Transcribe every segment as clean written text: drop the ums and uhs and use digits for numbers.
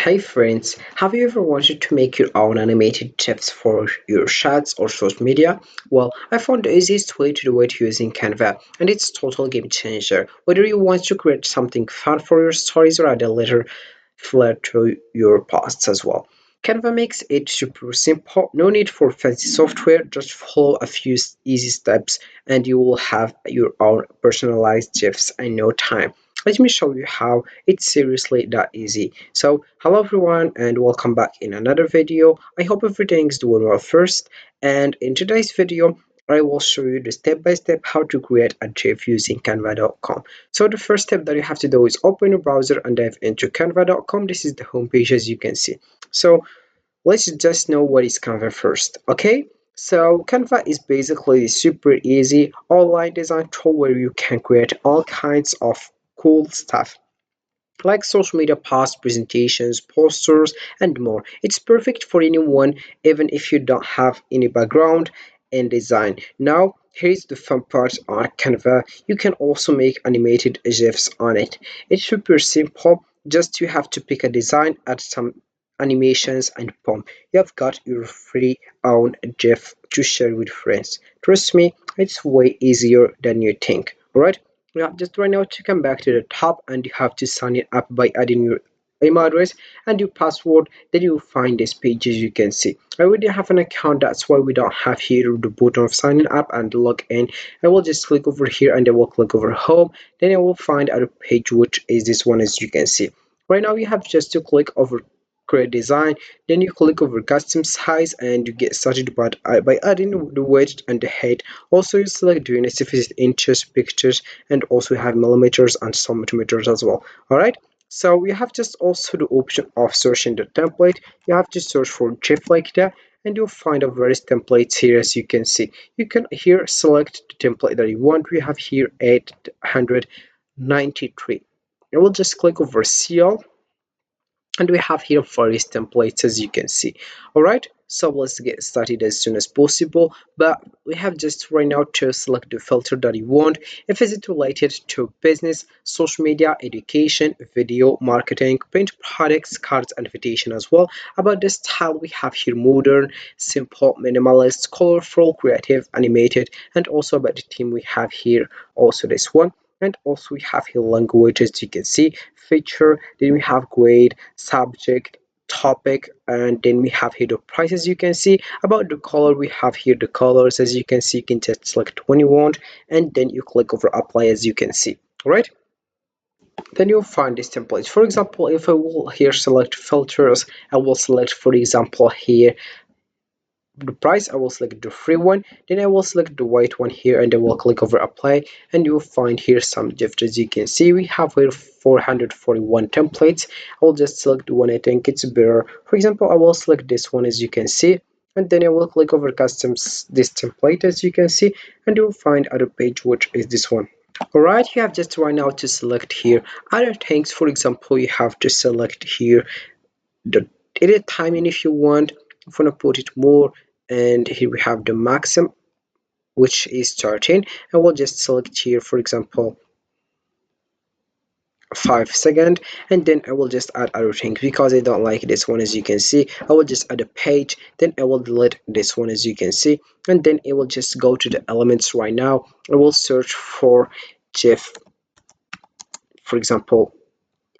Hey friends, have you ever wanted to make your own animated GIFs for your chats or social media? Well, I found the easiest way to do it using Canva, and it's total game changer. Whether you want to create something fun for your stories or add a little flair to your posts as well. Canva makes it super simple, no need for fancy software, just follow a few easy steps and you will have your own personalized GIFs in no time. Let me show you how. It's seriously that easy. So hello everyone and welcome back in another video. I hope everything's doing well first, and in today's video I will show you the step-by-step how to create a GIF using canva.com. So the first step that you have to do is open your browser and dive into canva.com. This is the homepage as you can see. So let's just know what is Canva first, okay? So Canva is basically a super easy online design tool where you can create all kinds of cool stuff like social media posts, presentations, posters, and more. It's perfect for anyone, even if you don't have any background in design. Now, here's the fun part on Canva. You can also make animated GIFs on it. It's super simple. Just you have to pick a design, add some animations, and boom, you have got your free own GIF to share with friends. Trust me, it's way easier than you think. Alright? Yeah, just right now to come back to the top, and you have to sign it up by adding your email address and your password. Then you'll find this page as you can see. I already have an account, that's why we don't have here the button of signing up and log in. I will just click over here and I will click over home. Then I will find our page, which is this one as you can see. Right now you have just to click over create design, then you click over custom size and you get started by adding the width and the height. Also you select the units if it's inches, pictures, and also have millimeters and centimeters as well. All right, so we have just also the option of searching the template. You have to search for GIF like that and you'll find a various templates here as you can see. You can here select the template that you want. We have here 893. I will just click over see all, and we have here various templates as you can see. All right, so let's get started as soon as possible, but we have just right now to select the filter that you want. If it's related to business, social media, education, video, marketing, print products, cards, and invitation as well. About the style, we have here modern, simple, minimalist, colorful, creative, animated, and also about the theme we have here also this one. And also we have here language as you can see, feature, then we have grade, subject, topic, and then we have here the price as you can see. About the color, we have here the colors as you can see. You can just select one you want and then you click over apply as you can see. All right, then you'll find this template. For example, if I will here select filters, I will select for example here the price. I will select the free one, then I will select the white one here and I will click over apply, and you'll find here some GIFs. As you can see, we have here 441 templates. I will just select the one I think it's better. For example, I will select this one as you can see, and then I will click over customs this template as you can see, and you'll find other page which is this one. Alright, you have just right now to select here other things. For example, you have to select here the edit timing if you want. If you want to put it more, and here we have the maximum which is 13, and we'll just select here for example 5 seconds, and then I will just add other things because I don't like this one as you can see. I will just add a page, then I will delete this one as you can see, and then it will just go to the elements. Right now I will search for GIF. For example,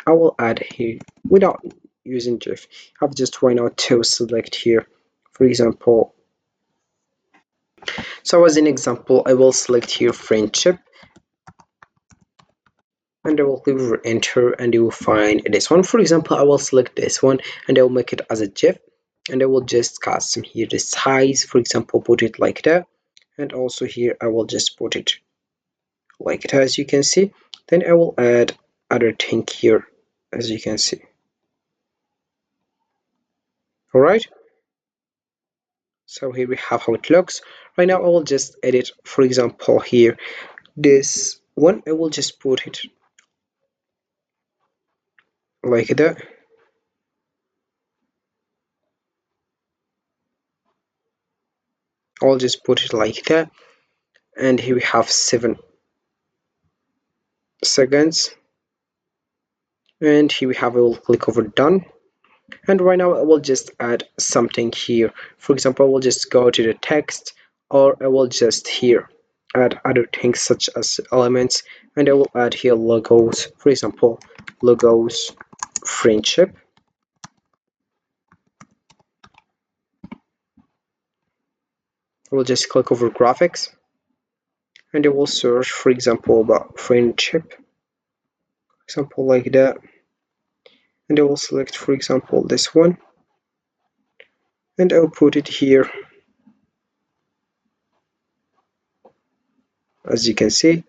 I will add here without using GIF. I've just right now to select here for example. So as an example, I will select here friendship, and I will click over enter, and you will find this one. For example, I will select this one and I will make it as a GIF, and I will just custom here the size. For example, put it like that, and also here I will just put it like that as you can see. Then I will add other thing here as you can see. All right, so here we have how it looks. Right now I will just edit, for example here this one, I will just put it like that. I'll just put it like that, and here we have 7 seconds, and here we have, I will click over done, And right now I will just add something here. For example, I will just go to the text, or I will just here add other things such as elements, and I will add here logos. For example, logos friendship. I will just click over graphics, and I will search, for example, about friendship, for example, like that, and I will select, for example, this one, and I'll put it here. As you can see,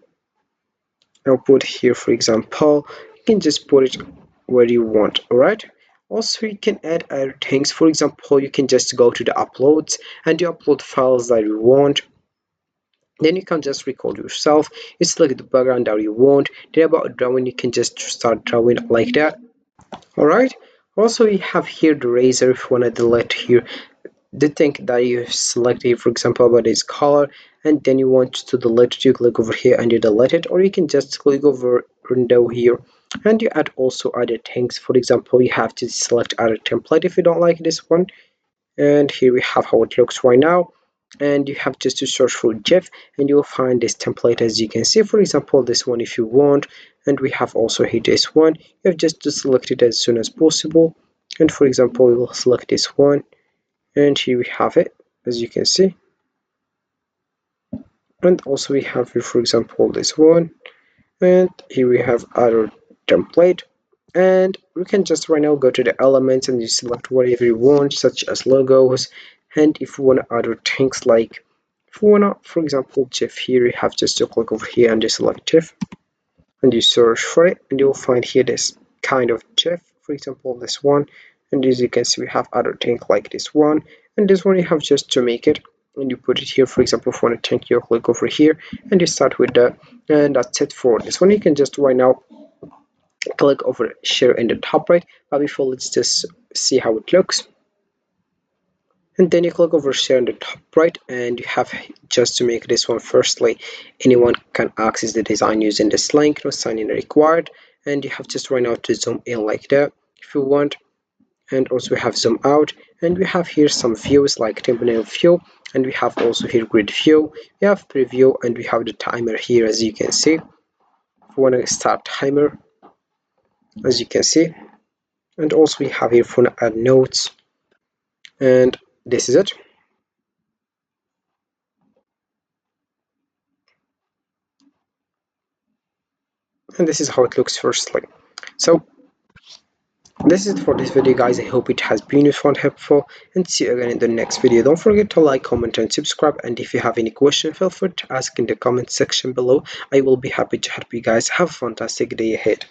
I'll put here, for example, you can just put it where you want. All right. Also, you can add other things. For example, you can just go to the uploads and you upload files that you want. Then you can just record yourself. You select the background that you want. Then about drawing, you can just start drawing like that. All right. Also, we have here the razor. If you want to delete here the thing that you selected, for example, about this color, and then you want to delete it, you click over here and you delete it, or you can just click over window here and you add also other things. For example, you have to select other template if you don't like this one, and here we have how it looks right now. And you have just to search for GIF and you'll find this template, as you can see, for example, this one if you want. And we have also here this one. You have just to select it as soon as possible, and for example, we will select this one, and here we have it, as you can see. And also we have here, for example, this one, and here we have other template. And we can just right now go to the elements and you select whatever you want, such as logos. And if you want other things, like if you want to, for example, GIF, here you have just to click over here and just select GIF and you search for it, and you'll find here this kind of GIF, for example, this one. And as you can see, we have other things like this one, and this one you have just to make it, and you put it here. For example, if you want to change, you click over here and you start with that, and that's it for this one. You can just right now click over share in the top right, but before, let's just see how it looks. And then you click over share in the top right, and you have just to make this one. Firstly, anyone can access the design using this link, no sign in required. And you have just right now to zoom in like that if you want, and also we have zoom out, and we have here some views like thumbnail view, and we have also here grid view, we have preview, and we have the timer here, as you can see. If you want to start timer, as you can see, and also we have here for add notes, and this is it. And this is how it looks firstly. So this is it for this video, guys. I hope it has been useful and helpful, and see you again in the next video. Don't forget to like, comment, and subscribe, and if you have any question, feel free to ask in the comment section below. I will be happy to help you guys. Have a fantastic day ahead.